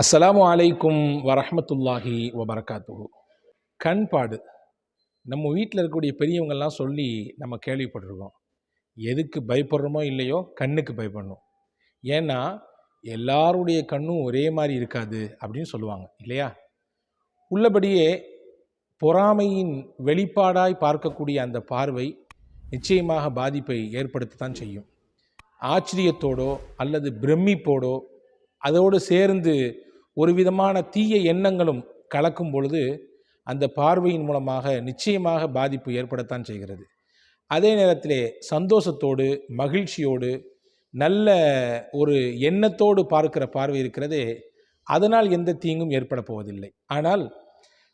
அஸ்ஸலாமு அலைக்கும் வரஹ்மத்துல்லாஹி வபரகாத்துஹு. கண்பாடு நம்ம வீட்டில் இருக்கக்கூடிய பெரியவங்கள்லாம் சொல்லி நம்ம கேள்விப்பட்டிருக்கோம். எதுக்கு பயப்படுறோமோ இல்லையோ கண்ணுக்கு பயப்படணும். ஏன்னா எல்லாருடைய கண்ணும் ஒரே மாதிரி இருக்காது அப்படின்னு சொல்லுவாங்க இல்லையா? உள்ளபடியே பொறாமையின் வெளிப்பாடாய் பார்க்கக்கூடிய அந்த பார்வை நிச்சயமாக பாதிப்பை ஏற்படுத்தத்தான் செய்யும். ஆச்சரியத்தோடோ அல்லது பிரமிப்போடோ அதோடு சேர்ந்து ஒரு விதமான தீய எண்ணங்களும் கலக்கும் பொழுது அந்த பார்வையின் மூலமாக நிச்சயமாக பாதிப்பு ஏற்படத்தான் செய்கிறது. அதே நேரத்திலே சந்தோஷத்தோடு மகிழ்ச்சியோடு நல்ல ஒரு எண்ணத்தோடு பார்க்கிற பார்வை இருக்கிறதே, அதனால் எந்த தீங்கும் ஏற்பட போவதில்லை. ஆனால்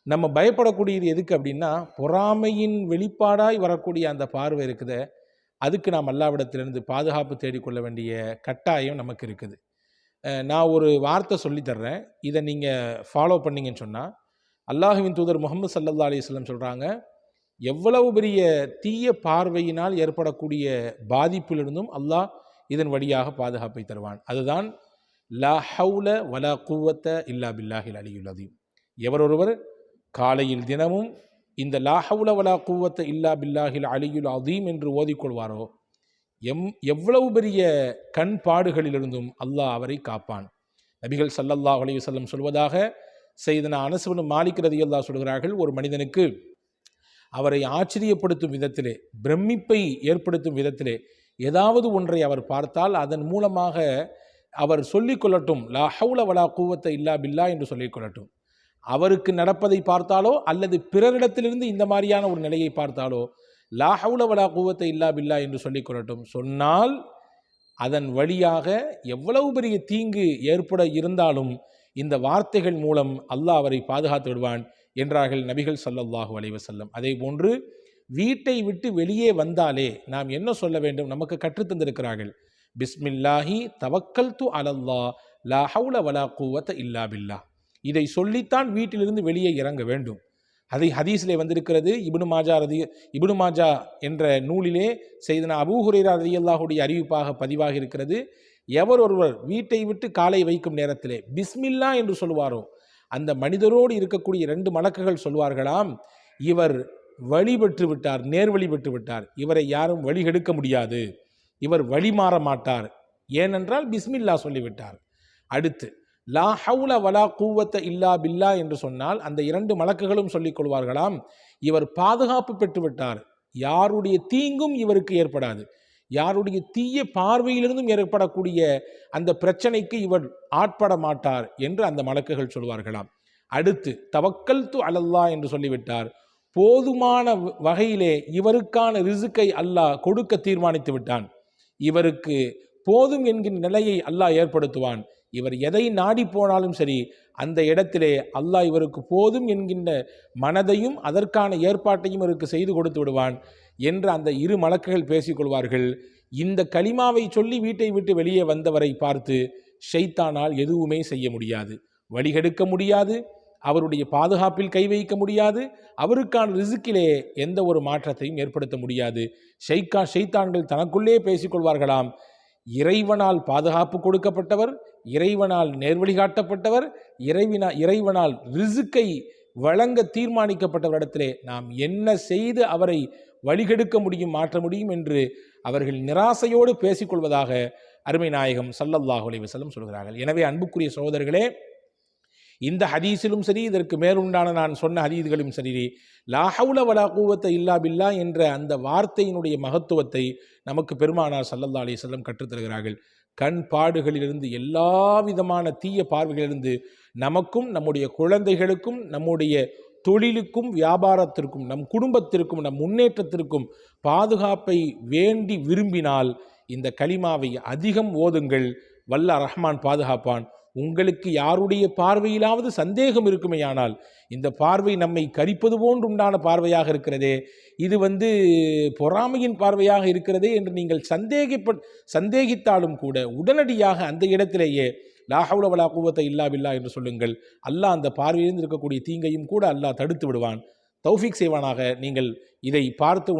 நம்ம பயப்படக்கூடியது எதுக்கு அப்படின்னா, பொறாமையின் வெளிப்பாடாய் வரக்கூடிய அந்த பார்வை இருக்குதே, அதுக்கு நாம் அல்லாஹ்விடத்திலிருந்து பாதுகாப்பு தேடிக்கொள்ள வேண்டிய கட்டாயம் நமக்கு இருக்குது. நான் ஒரு வார்த்தை சொல்லித்தர்றேன், இதை நீங்கள் ஃபாலோ பண்ணிங்கன்னு சொன்னால், அல்லாஹுவின் தூதர் முஹம்மது ஸல்லல்லாஹு அலைஹி வஸல்லம் சொல்கிறாங்க, எவ்வளவு பெரிய தீய பார்வையினால் ஏற்படக்கூடிய பாதிப்பிலிருந்தும் அல்லாஹ் இதன் வழியாக பாதுகாப்பை தருவான். அதுதான் லா ஹவுல வலா குவத்த இல்லா பில்லாஹில் அலியுல் அதீம். எவரொருவர் காலையில் தினமும் இந்த லா ஹவுல வலா குவத்த இல்லா பில்லாஹில் அலியுல் அதீம் என்று ஓதிக்கொள்வாரோ எவ்வளவு பெரிய கண்பாடுகளிலிருந்தும் அல்லாஹ் அவரை காப்பான். நபிகள் ஸல்லல்லாஹு அலைஹி வஸல்லம் சொல்வதாக சையதுனா அனஸ் இப்னு மாலிக் ரலியல்லாஹு சொல்கிறார்கள், ஒரு மனிதனுக்கு அவரை ஆச்சரியப்படுத்தும் விதத்திலே, பிரமிப்பை ஏற்படுத்தும் விதத்திலே ஏதாவது ஒன்றை அவர் பார்த்தால் அதன் மூலமாக அவர் சொல்லிக்கொள்ளட்டும், லா ஹவுல வலா குவத்த இல்லா பில்லா என்று சொல்லிக்கொள்ளட்டும். அவருக்கு நடப்பதை பார்த்தாலோ அல்லது பிறரிடத்திலிருந்து இந்த மாதிரியான ஒரு நிலையை பார்த்தாலோ லா ஹவுல வலா குவத்த இல்லா பில்லா என்று சொல்லிக்கொள்ளட்டும். சொன்னால் அதன் வழியாக எவ்வளவு பெரிய தீங்கு ஏற்பட இருந்தாலும் இந்த வார்த்தைகள் மூலம் அல்லாஹ் அவரை பாதுகாத்து விடுவான் என்றார்கள் நபிகள் ஸல்லல்லாஹு அலைஹி வஸல்லம். அதே போன்று வீட்டை விட்டு வெளியே வந்தாலே நாம் என்ன சொல்ல வேண்டும், நமக்கு கற்றுத்தந்திருக்கிறார்கள். பிஸ்மில்லாஹி தவக்கல்து அலல்லாஹ் லா ஹவுல வலா குவத்த இல்லா பில்லா. இதை சொல்லித்தான் வீட்டிலிருந்து வெளியே இறங்க வேண்டும். அதை ஹதீஸிலே வந்திருக்கிறது. இப்னு மாஜா என்ற நூலிலே செய்தனா அபூ ஹுரைரா ரலியல்லாஹுடைய அறிவிப்பாக பதிவாகி இருக்கிறது. எவர் ஒருவர் வீட்டை விட்டு காலை வைக்கும் நேரத்திலே பிஸ்மில்லா என்று சொல்வாரோ, அந்த மனிதரோடு இருக்கக்கூடிய 2 மலக்குகள் சொல்வார்களாம், இவர் வழி பெற்று விட்டார், நேர்வழி பெற்று விட்டார், இவரை யாரும் வழி கெடுக்க முடியாது, இவர் வழி மாற மாட்டார், ஏனென்றால் பிஸ்மில்லா சொல்லிவிட்டார். அடுத்து லா ஹவுல வலா குவத்த இல்லா பில்லா என்று சொன்னால் அந்த 2 மலக்குகளும் சொல்லிக் கொள்வார்களாம், இவர் பாதுகாப்பு பெற்றுவிட்டார், யாருடைய தீங்கும் இவருக்கு ஏற்படாது, யாருடைய தீய பார்வையிலிருந்தும் ஏற்படக்கூடிய அந்த பிரச்சனைக்கு இவர் ஆட்பட மாட்டார் என்று அந்த மலக்குகள் சொல்வார்களாம். அடுத்து தவக்கல்து அலல்லாஹ் என்று சொல்லிவிட்டார், போதுமான வகையிலே இவருக்கான ரிசுக்கை அல்லாஹ் கொடுக்க தீர்மானித்து விட்டான், இவருக்கு போதும் என்கின்ற நிலையை அல்லாஹ் ஏற்படுத்துவான், இவர் எதை நாடி போனாலும் சரி அந்த இடத்திலே அல்லாஹ் இவருக்கு போதும் என்கின்ற மனதையும் அதற்கான ஏற்பாட்டையும் இவருக்கு செய்து கொடுத்து விடுவான் என்று அந்த 2 மலக்குகள் பேசிக்கொள்வார்கள். இந்த கலிமாவை சொல்லி வீட்டை விட்டு வெளியே வந்தவரை பார்த்து ஷைத்தானால் எதுவுமே செய்ய முடியாது, வழிகெடுக்க முடியாது, அவருடைய பாதுகாப்பில் கை வைக்க முடியாது, அவருக்கான ரிசுக்கிலே எந்த ஒரு மாற்றத்தையும் ஏற்படுத்த முடியாது. ஷைத்தான்கள் தனக்குள்ளே பேசிக்கொள்வார்களாம், இறைவனால் பாதுகாப்பு கொடுக்கப்பட்டவர், இறைவனால் நேர்வழி காட்டப்பட்டவர், இறைவனால் ரிசுக்கை வழங்க தீர்மானிக்கப்பட்டவரிடத்திலே நாம் என்ன செய்து அவரை வழிகெடுக்க முடியும், மாற்ற முடியும் என்று அவர்கள் நிராசையோடு பேசிக்கொள்வதாக அருமை நாயகம் ஸல்லல்லாஹு அலைஹி வஸல்லம் சொல்கிறார்கள். எனவே அன்புக்குரிய சகோதரர்களே, இந்த ஹதீஸிலும் சரி, இதற்கு மேலுண்டான நான் சொன்ன ஹதீஸ்களும் சரி, லா ஹவுல வலா குவத்த இல்லா பில்லா என்ற அந்த வார்த்தையினுடைய மகத்துவத்தை நமக்கு பெருமானார் ஸல்லல்லாஹு அலைஹி வஸல்லம் கற்றுத்தருகிறார்கள். கண் பாடுகளிலிருந்து, எல்லா விதமான தீய பார்வைகளிலிருந்து நமக்கும் நம்முடைய குழந்தைகளுக்கும் நம்முடைய தொழிலுக்கும் வியாபாரத்திற்கும் நம் குடும்பத்திற்கும் நம் முன்னேற்றத்திற்கும் பாதுகாப்பை வேண்டி விரும்பினால் இந்த கலிமாவை அதிகம் ஓதுங்கள், வல்ல ரஹ்மான் பாதுகாப்பான். உங்களுக்கு யாருடைய பார்வையிலாவது சந்தேகம் இருக்குமேயானால், இந்த பார்வை நம்மை கரிப்பது போன்று உண்டான பார்வையாக இருக்கிறதே, இது பொறாமையின் பார்வையாக இருக்கிறதே என்று நீங்கள் சந்தேகித்தாலும் கூட உடனடியாக அந்த இடத்திலேயே லா ஹவுல வலா குவத்த இல்லா பில்லா என்று சொல்லுங்கள். அல்லாஹ் அந்த பார்வையிலிருந்து இருக்கக்கூடிய தீங்கையும் கூட அல்லாஹ் தடுத்து விடுவான். தௌஃபீக் செய்வானாக. நீங்கள் இதை பார்த்து